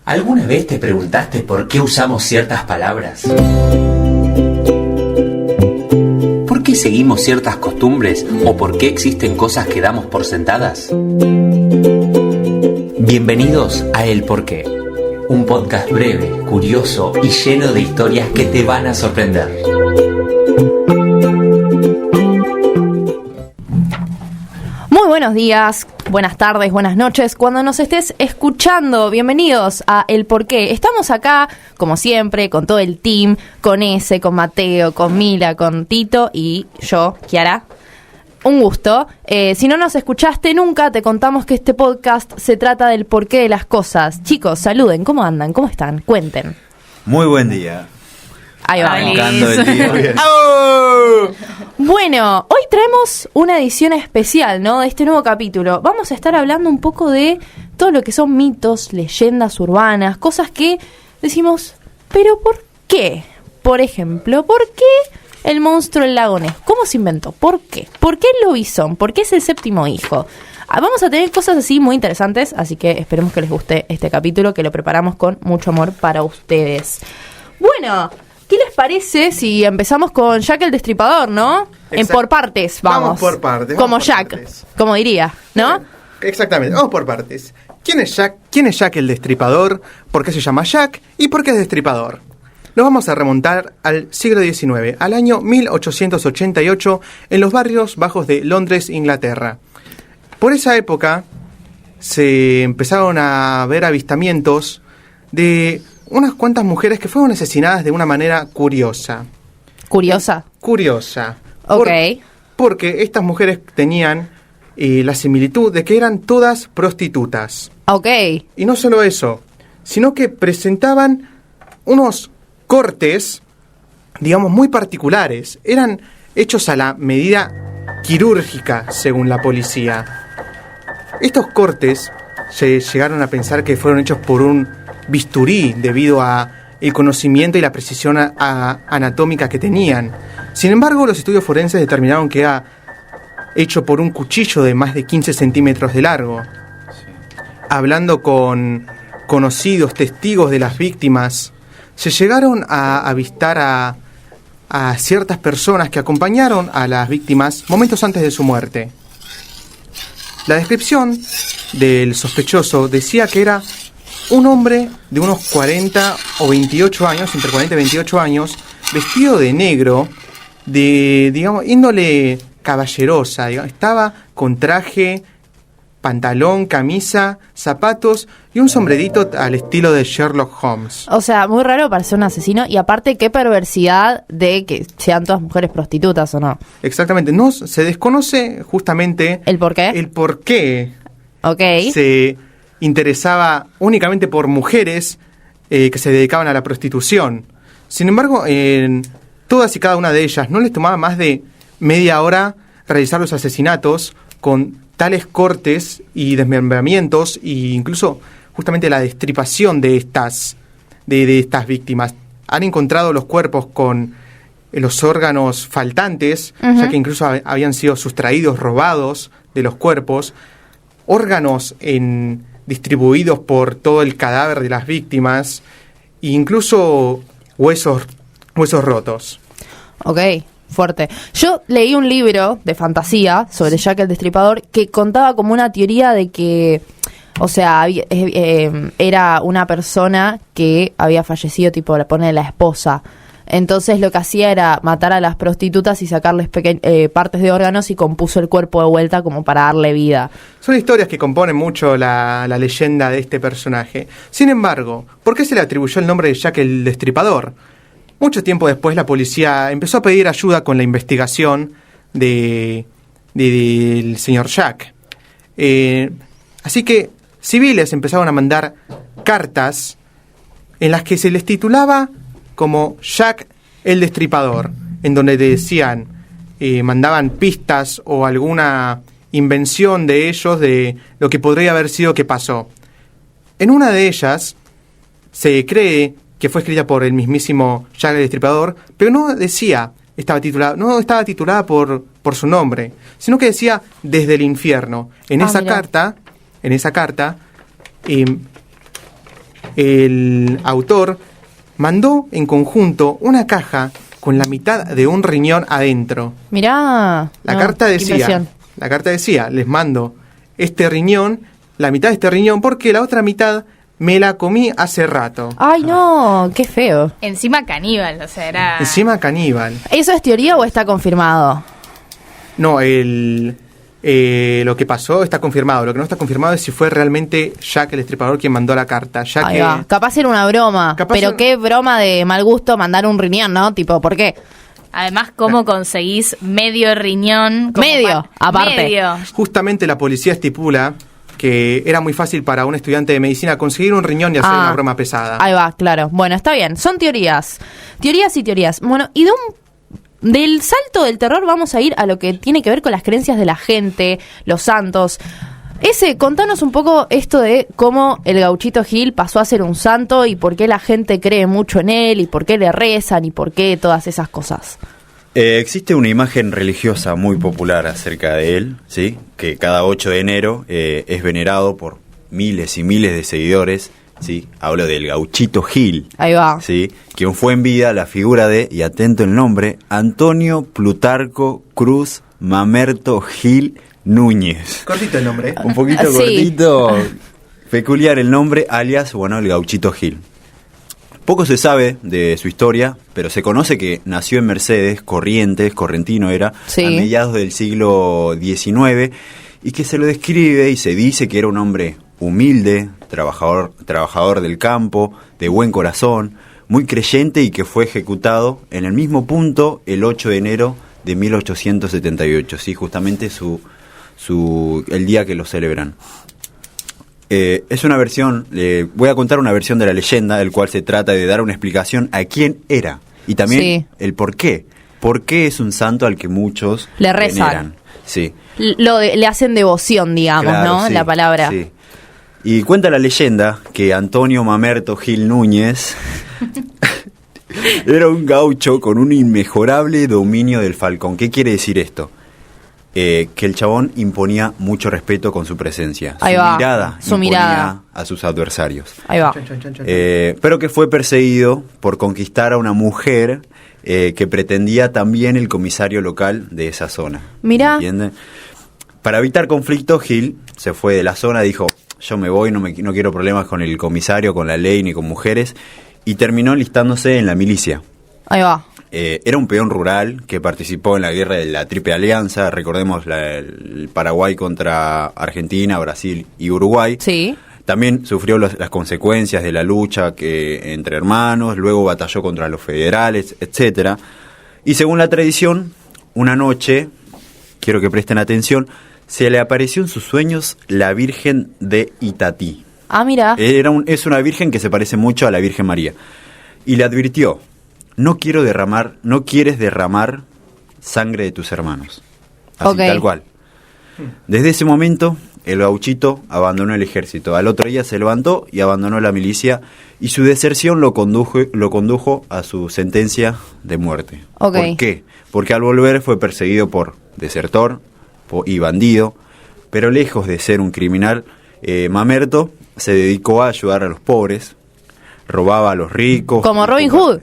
¿Alguna vez te preguntaste por qué usamos ciertas palabras? ¿Por qué seguimos ciertas costumbres o por qué existen cosas que damos por sentadas? Bienvenidos a El Porqué, un podcast breve, curioso y lleno de historias que te van a sorprender. Muy buenos días, buenas tardes, buenas noches, cuando nos estés escuchando, bienvenidos a El Porqué. Estamos acá, como siempre, con todo el team, con Ese, con Mateo, con Mila, con Tito y yo, Kiara. Un gusto. Si no nos escuchaste nunca, te contamos que este podcast se trata del porqué de las cosas. Chicos, saluden, ¿cómo andan? ¿Cómo están? Cuenten. Muy buen día. Ahí va. Arrancando el día. Bien. Bueno, hoy traemos una edición especial, ¿no? De este nuevo capítulo. Vamos a estar hablando un poco de todo lo que son mitos, leyendas urbanas, cosas que decimos, ¿pero por qué? Por ejemplo, ¿por qué el monstruo del lago Ness? ¿Cómo se inventó? ¿Por qué? ¿Por qué el lobizón? ¿Por qué es el séptimo hijo? Vamos a tener cosas así muy interesantes, así que esperemos que les guste este capítulo, que lo preparamos con mucho amor para ustedes. Bueno, ¿qué les parece si empezamos con Jack el Destripador, no? Por partes, vamos. Vamos por partes. Como Jack, partes. como diría, ¿no? Exactamente, vamos por partes. ¿Quién es Jack? ¿Quién es Jack el Destripador? ¿Por qué se llama Jack? ¿Y por qué es destripador? Nos vamos a remontar al siglo XIX, al año 1888, en los barrios bajos de Londres, Inglaterra. Por esa época se empezaron a ver avistamientos de unas cuantas mujeres que fueron asesinadas de una manera curiosa. ¿Curiosa? Curiosa. Ok. Porque estas mujeres tenían la similitud de que eran todas prostitutas. Ok. Y no solo eso, sino que presentaban unos cortes, digamos, muy particulares. Eran hechos a la medida quirúrgica, según la policía. Estos cortes se llegaron a pensar que fueron hechos por un bisturí debido a el conocimiento y la precisión anatómica que tenían. Sin embargo, los estudios forenses determinaron que era hecho por un cuchillo de más de 15 centímetros de largo. Hablando con conocidos testigos de las víctimas, se llegaron a avistar a ciertas personas que acompañaron a las víctimas momentos antes de su muerte. La descripción del sospechoso decía que era un hombre de unos 40 o 28 años, entre 40 y 28 años, vestido de negro, de, digamos, índole caballerosa, digamos. Estaba con traje, pantalón, camisa, zapatos y un sombrerito al estilo de Sherlock Holmes. O sea, muy raro para ser un asesino y aparte qué perversidad de que sean todas mujeres prostitutas o no. Exactamente, no se desconoce justamente ¿El por qué? El por qué Ok. se interesaba únicamente por mujeres que se dedicaban a la prostitución. Sin embargo, en todas y cada una de ellas no les tomaba más de media hora realizar los asesinatos con tales cortes y desmembramientos e incluso justamente la destripación de estas víctimas. Han encontrado los cuerpos con los órganos faltantes, ya que incluso habían sido sustraídos, robados de los cuerpos, órganos distribuidos por todo el cadáver de las víctimas e incluso huesos rotos. Ok, fuerte. Yo leí un libro de fantasía sobre Jack el Destripador que contaba como una teoría de que, o sea, era una persona que había fallecido, tipo, le pone la esposa. Entonces lo que hacía era matar a las prostitutas y sacarles partes de órganos y compuso el cuerpo de vuelta como para darle vida. Son historias que componen mucho la leyenda de este personaje. Sin embargo, ¿por qué se le atribuyó el nombre de Jack el Destripador? Mucho tiempo después la policía empezó a pedir ayuda con la investigación del señor Jack. Así que civiles empezaron a mandar cartas en las que se les titulaba como Jack el Destripador, en donde decían, mandaban pistas o alguna invención de ellos de lo que podría haber sido que pasó. En una de ellas se cree que fue escrita por el mismísimo Jack el Destripador, pero no estaba titulada por su nombre, sino que decía Desde el infierno. En esa carta el autor mandó en conjunto una caja con la mitad de un riñón adentro. Mirá. La no, carta qué decía, impresión. les mando este riñón, la mitad de este riñón, porque la otra mitad me la comí hace rato. Ay, no, qué feo. Encima caníbal, o sea, era... Encima caníbal. ¿Eso es teoría o está confirmado? No, lo que pasó está confirmado. Lo que no está confirmado es si fue realmente Jack el Estripador quien mandó la carta. Ya Ahí que va. Capaz era una broma. Capaz Pero era- qué broma de mal gusto mandar un riñón, ¿no? Tipo, ¿por qué? Además, ¿cómo conseguís medio riñón? Como Medio, aparte. Medio. justamente la policía estipula que era muy fácil para un estudiante de medicina conseguir un riñón y hacer una broma pesada. Ahí va, claro. Bueno, está bien. Son teorías. Teorías y teorías. Bueno, y del salto del terror vamos a ir a lo que tiene que ver con las creencias de la gente, los santos. Contanos un poco esto de cómo el Gauchito Gil pasó a ser un santo y por qué la gente cree mucho en él y por qué le rezan y por qué todas esas cosas. Existe una imagen religiosa muy popular acerca de él, ¿sí? Que cada 8 de enero es venerado por miles y miles de seguidores, ¿sí? Hablo del Gauchito Gil, Ahí va. ¿sí? Quien fue en vida la figura de, y atento el nombre, Antonio Plutarco Cruz Mamerto Gil Núñez. Cortito el nombre. Un poquito Sí. cortito, peculiar el nombre, alias, bueno, el Gauchito Gil. Poco se sabe de su historia, pero se conoce que nació en Mercedes, correntino era, Sí. a mediados del siglo XIX, y que se lo describe y se dice que era un hombre humilde, trabajador del campo, de buen corazón, muy creyente y que fue ejecutado en el mismo punto el 8 de enero de 1878, ¿sí? Justamente el día que lo celebran. Es una versión, voy a contar una versión de la leyenda, el cual se trata de dar una explicación a quién era y también Sí. el por qué. ¿Por qué es un santo al que muchos Le rezan. veneran? Sí. Le hacen devoción, digamos, Claro, ¿no? sí, La palabra. sí. Y cuenta la leyenda que Antonio Mamerto Gil Núñez era un gaucho con un inmejorable dominio del falcón. ¿Qué quiere decir esto? Que el chabón imponía mucho respeto con su presencia. Ahí su va, mirada su imponía mirada. a sus adversarios. Ahí va. Pero que fue perseguido por conquistar a una mujer que pretendía también el comisario local de esa zona. Mirá. ¿Entienden? Para evitar conflicto, Gil se fue de la zona, dijo, yo me voy, no quiero problemas con el comisario, con la ley ni con mujeres, y terminó enlistándose en la milicia. Ahí va. Era un peón rural que participó en la guerra de la Triple Alianza, recordemos el Paraguay contra Argentina, Brasil y Uruguay. Sí. También sufrió las consecuencias de la lucha entre hermanos, luego batalló contra los federales, etcétera. Y según la tradición, una noche, quiero que presten atención, se le apareció en sus sueños la Virgen de Itatí. Ah, mira. Es una virgen que se parece mucho a la Virgen María. Y le advirtió, no quieres derramar sangre de tus hermanos. Así, Ok. tal cual. Desde ese momento, el gauchito abandonó el ejército. Al otro día se levantó y abandonó la milicia, y su deserción lo condujo a su sentencia de muerte. Ok. ¿Por qué? Porque al volver fue perseguido por desertor y bandido, pero lejos de ser un criminal, Mamerto se dedicó a ayudar a los pobres, robaba a los ricos. Como Robin Hood.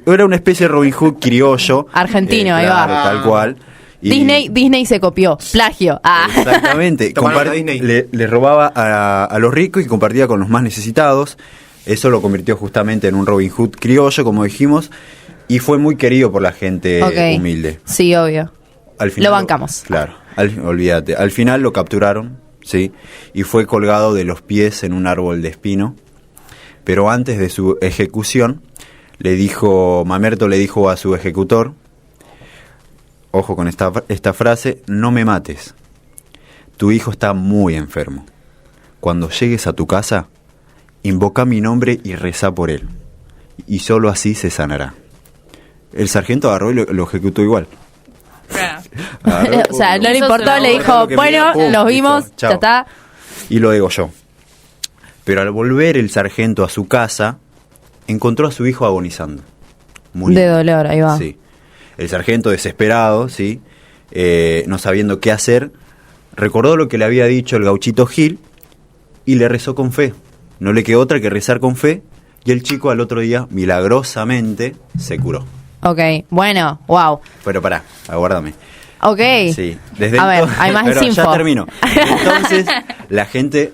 Era una especie de Robin Hood criollo. Argentino, ahí va. Claro, tal cual. Y- Disney se copió. Plagio. Ah. Exactamente. Toma nota, Disney. Le robaba a los ricos y compartía con los más necesitados. Eso lo convirtió justamente en un Robin Hood criollo, como dijimos, y fue muy querido por la gente Ok. humilde. Sí, obvio. Al Lo bancamos. Claro, olvídate. Al final lo capturaron, ¿sí? Y fue colgado de los pies en un árbol de espino. Pero antes de su ejecución, Mamerto le dijo a su ejecutor, ojo con esta frase, no me mates. Tu hijo está muy enfermo. Cuando llegues a tu casa, invoca mi nombre y reza por él. Y solo así se sanará. El sargento agarró y lo ejecutó igual. Agarró, O sea, no le Eso importó, se lo- le dijo, lo que bueno, me dio, los pum, vimos, listo, ya chao. está. Y lo degolló. Pero al volver el sargento a su casa, encontró a su hijo agonizando. muriendo. De dolor, ahí va. Sí. El sargento, desesperado, ¿sí? No sabiendo qué hacer, recordó lo que le había dicho el gauchito Gil y le rezó con fe. no le quedó otra que rezar con fe, y el chico al otro día, milagrosamente, se curó. Ok, bueno, wow. Pero pará, aguárdame. Ok. Sí, A ver, hay más pero info. ya termino. Entonces, la gente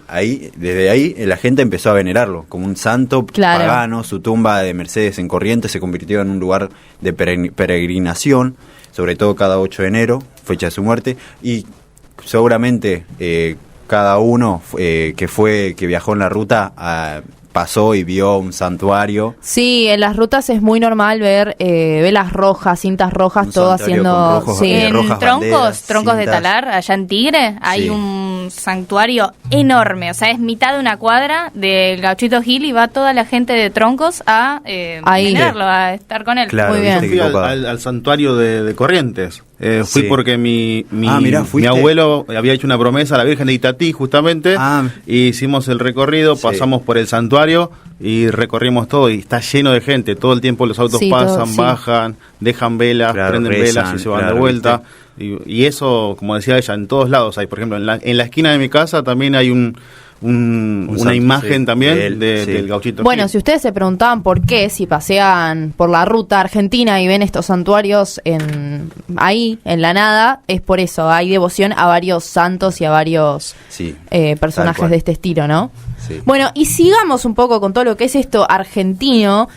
desde ahí la gente empezó a venerarlo como un santo pagano. Su tumba de Mercedes en Corrientes se convirtió en un lugar de peregrinación, sobre todo cada 8 de enero, fecha de su muerte, y seguramente cada uno que viajó en la ruta pasó y vio un santuario. Sí, en las rutas es muy normal ver velas rojas, cintas rojas, todo haciendo... En rojas, troncos de cintas. Talar, allá en Tigre, hay un santuario enorme, o sea, es mitad de una cuadra del Gauchito Gil y va toda la gente de Troncos a venerarlo, a estar con él. Claro, Muy bien. viste Fui que al santuario de Corrientes. Fui Sí. porque mi ¿fuiste? abuelo había hecho una promesa a la Virgen de Itatí, justamente, y hicimos el recorrido, pasamos por el santuario y recorrimos todo, y está lleno de gente, todo el tiempo los autos pasan, bajan, dejan velas, prenden velas y se van de vuelta. Y eso, como decía ella, en todos lados hay. Por ejemplo, en la esquina de mi casa también hay una imagen también del Gauchito. Bueno, Gil. si ustedes se preguntaban por qué, si pasean por la ruta argentina y ven estos santuarios ahí, en la nada, es por eso. Hay devoción a varios santos y a varios personajes de este estilo, ¿no? Sí. Bueno, y sigamos un poco con todo lo que es esto argentino.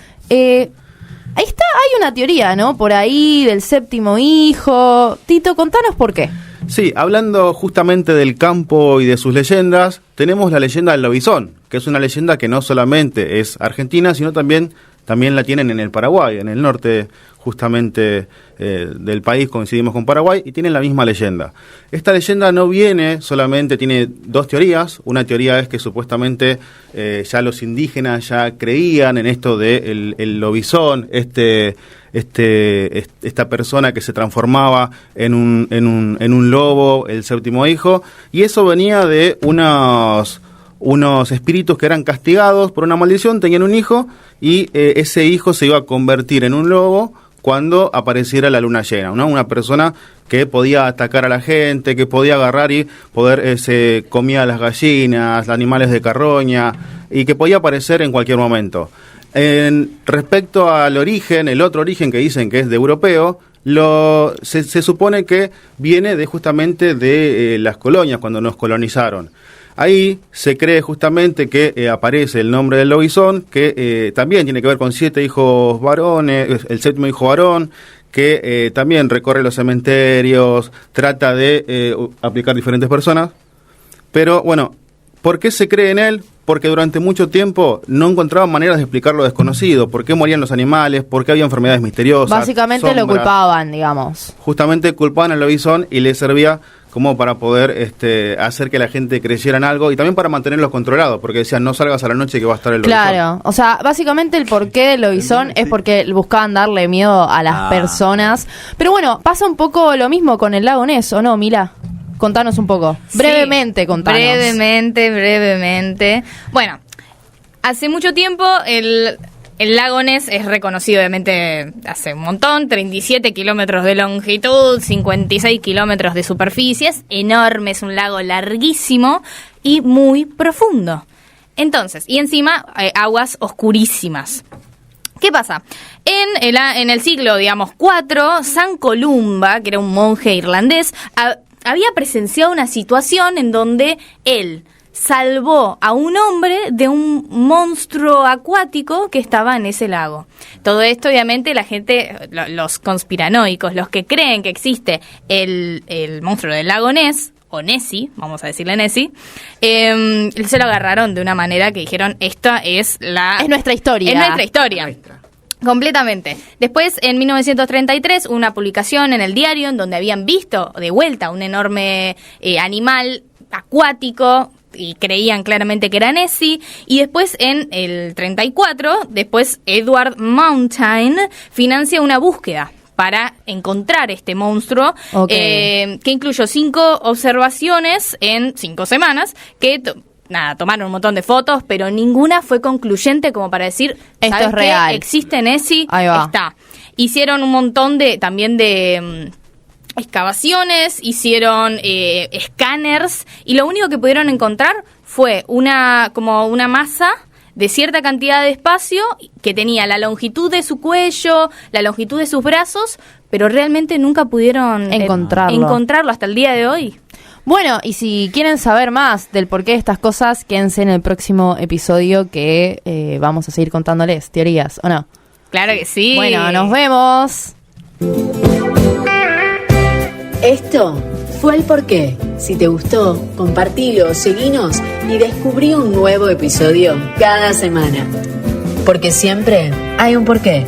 Ahí está, hay una teoría, ¿no? Por ahí, del séptimo hijo. Tito, contanos por qué. Sí, hablando justamente del campo y de sus leyendas, tenemos la leyenda del lobizón, que es una leyenda que no solamente es argentina, sino también la tienen en el Paraguay, en el norte justamente del país, coincidimos con Paraguay, y tienen la misma leyenda. Esta leyenda no viene solamente, tiene dos teorías. Una teoría es que supuestamente ya los indígenas ya creían en esto de el lobizón, esta persona que se transformaba en un lobo, el séptimo hijo, y eso venía de unos espíritus que eran castigados por una maldición, tenían un hijo, y ese hijo se iba a convertir en un lobo cuando apareciera la luna llena, ¿no? Una persona que podía atacar a la gente, que podía agarrar y se comía a las gallinas, los animales de carroña, y que podía aparecer en cualquier momento. Respecto al origen, el otro origen que dicen que es de europeo, se supone que viene justamente de las colonias, cuando nos colonizaron. Ahí se cree justamente que aparece el nombre del lobizón, que también tiene que ver con 7 hijos varones, el séptimo hijo varón, que también recorre los cementerios, trata de aplicar diferentes personas. Pero bueno, ¿por qué se cree en él? Porque durante mucho tiempo no encontraban maneras de explicar lo desconocido. ¿Por qué morían los animales? ¿Por qué había enfermedades misteriosas? Básicamente sombras? lo culpaban, digamos. Justamente culpaban al lobizón y le servía como para poder hacer que la gente creyera en algo, y también para mantenerlos controlados, porque decían, no salgas a la noche que va a estar el lobizón. Claro, o sea, básicamente el porqué del lobizón es porque buscaban darle miedo a las personas. Pero bueno, pasa un poco lo mismo con el lago Ness, ¿o no, Mila? Contanos un poco. Brevemente, contanos. Brevemente. Bueno, hace mucho tiempo el lago Ness es reconocido, obviamente, hace un montón, 37 kilómetros de longitud, 56 kilómetros de superficie, es enorme, es un lago larguísimo y muy profundo. Entonces, y encima aguas oscurísimas. ¿Qué pasa? En el siglo, digamos, IV, San Columba, que era un monje irlandés, había presenciado una situación en donde él salvó a un hombre de un monstruo acuático que estaba en ese lago. Todo esto, obviamente, la gente, los conspiranoicos, los que creen que existe el monstruo del lago Ness, o Nessie, vamos a decirle Nessie, se lo agarraron de una manera que dijeron, esta es nuestra historia. Es nuestra historia. Completamente. Después, en 1933, una publicación en el diario en donde habían visto de vuelta un enorme animal acuático y creían claramente que era Nessie. Y después, en el 34, Edward Mountain financia una búsqueda para encontrar este monstruo, que incluyó 5 observaciones en 5 semanas, que tomaron un montón de fotos, pero ninguna fue concluyente como para decir, esto es qué? real. Existe Nessie, está. Hicieron un montón de excavaciones, hicieron escáneres, y lo único que pudieron encontrar fue como una masa de cierta cantidad de espacio que tenía la longitud de su cuello, la longitud de sus brazos, pero realmente nunca pudieron encontrarlo hasta el día de hoy. Bueno, y si quieren saber más del porqué de estas cosas, quédense en el próximo episodio que vamos a seguir contándoles teorías, ¿o no? Claro que sí. Bueno, nos vemos. Esto fue El Porqué. Si te gustó, compartilo, seguinos y descubrí un nuevo episodio cada semana. Porque siempre hay un porqué.